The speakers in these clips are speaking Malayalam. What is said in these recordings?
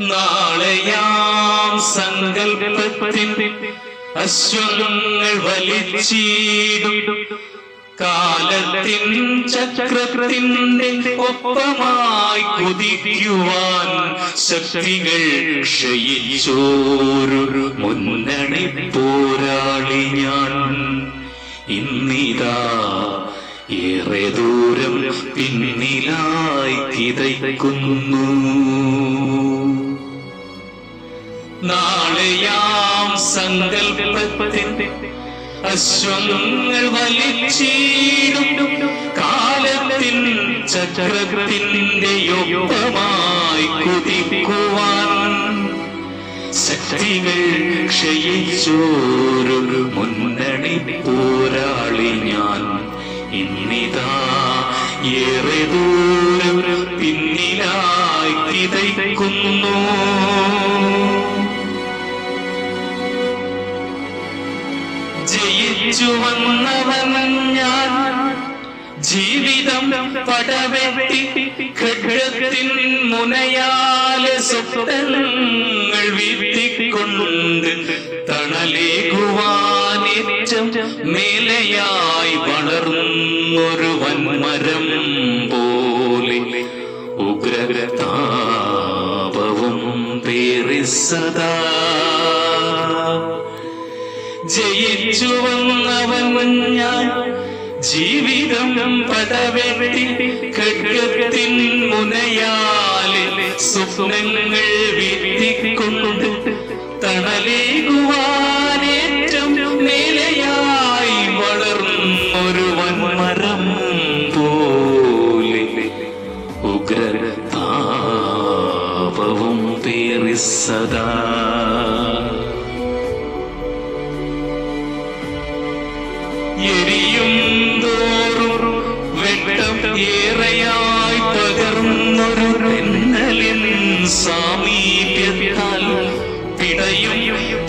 നാളെയാം സങ്കൽപ്പത്തിൽ അശ്വങ്ങൾ വലിച്ചിടും. കാലത്തിൻ ചക്രത്തിന്റെ ഒപ്പമായി കുതിക്കുവാൻ ശക്തികൾ ക്ഷയിച്ചോരു മുന്നണി പോരാളി ഞാൻ. ഇന്നിതാ ഏറെ ദൂരം പിന്നിലായി കിതയ്ക്കുന്നു. നാളെയാം സങ്കൽപ്പത്തിൽ അശ്വങ്ങൾ വലിച്ചിടും. കാലത്തിൻ ചക്രത്തിന്റെ യൊപ്പമായി കുതിക്കുവാൻ ശക്തികൾ ക്ഷയിച്ചോരു മുന്നണി പോരാളി ഞാൻ. ഇന്നിതാ ഏറെ ദൂരം പിന്നിലായി കിതയ്ക്കുന്നു. ജയിച്ചു വന്നവൻ ഞാൻ, ജീവിതം പടവെട്ടി ഖഡ്ഗത്തിൻ മുനയാലെ സ്വപ്നങ്ങൾ വീഴ്ത്തിക്കൊണ്ട് തണലേകുവാനേറ്റം മേലെയായി വളർന്നൊരു വൻമരം പോലെ ഉഗ്രതാപവും പേറി സദാ. ജയിച്ചു വന്നവൻ ഞാൻ, ജീവിതം പടവെട്ടി ഖഡ്ഗത്തിൻ മുനയാലെ സ്വപ്നങ്ങൾ വീഴ്ത്തിക്കൊണ്ട് തണലേകുവാനേറ്റം മേലെയായി വളർന്നൊരു വൻമരം പോലെ ഉഗ്രതാപവും പേറി സദാ. എരിയും തോറും വെട്ടം ഏറെയായി പകർന്നൊരു തെന്നലിൻ സാമീപ്യത്താൽ പിടയും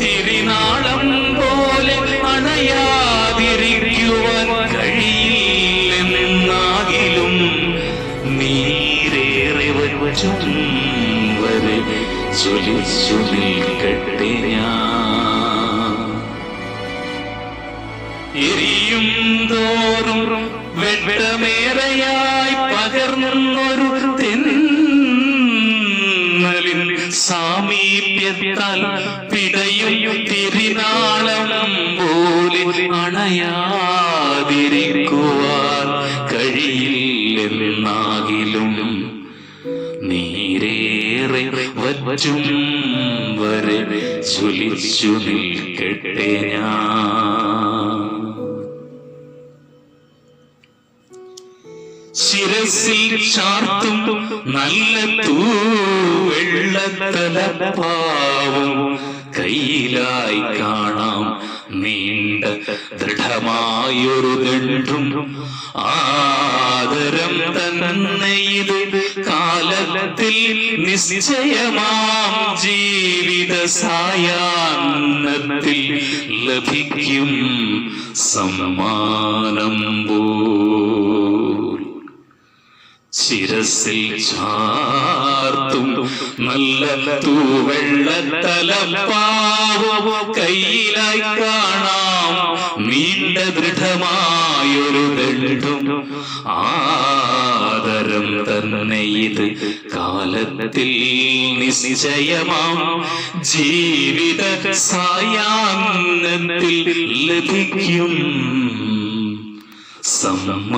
തിരിനാളം പോലെ അണയാതിരിക്കുവാൻ കഴിയില്ലെന്നാകിലും നീരേറെ വരും വരെ ജ്വലിച്ചു നിൽക്കട്ടെ ഞാൻ. എരിയും തോറും വെട്ടമേറെയായി പകർന്നൊരു തെന്നലിൻ സാമീപ്യത്താൽ പിടയും തിരിനാളം പോലെ അണയാതിരിക്കുവാൻ കഴിയില്ലെന്നാകിലും നീരേറെ വച്ചും വരെ ജ്വലിച്ചു നിൽക്കട്ടെ ഞാൻ. ശിരസിൽ ചാർത്തും നല്ല തൂവെള്ളത്തലപ്പാവും കയ്യിലായി കാണാം നീണ്ട ദൃഢമായൊരു ദണ്ഡും. ആദരം തന്നെ ഇത് കാലത്തിൽ നിശ്ചയമാം ജീവിത സായാഹ്നത്തിൽ ലഭിക്കും സമ്മാനം പോൽ. ശിരസിൽ ചാർത്തും നല്ല തൂവെള്ളത്തലപ്പാവ് കയ്യിലായി കാണാം നീണ്ട ദൃഢമായൊരു ദണ്ഡും. ആദരം തന്നെ ഇത് കാലത്തിൽ നിശ്ചയമാം ജീവിത സായാഹ്നത്തിൽ ലഭിക്കും സമ്മാനം.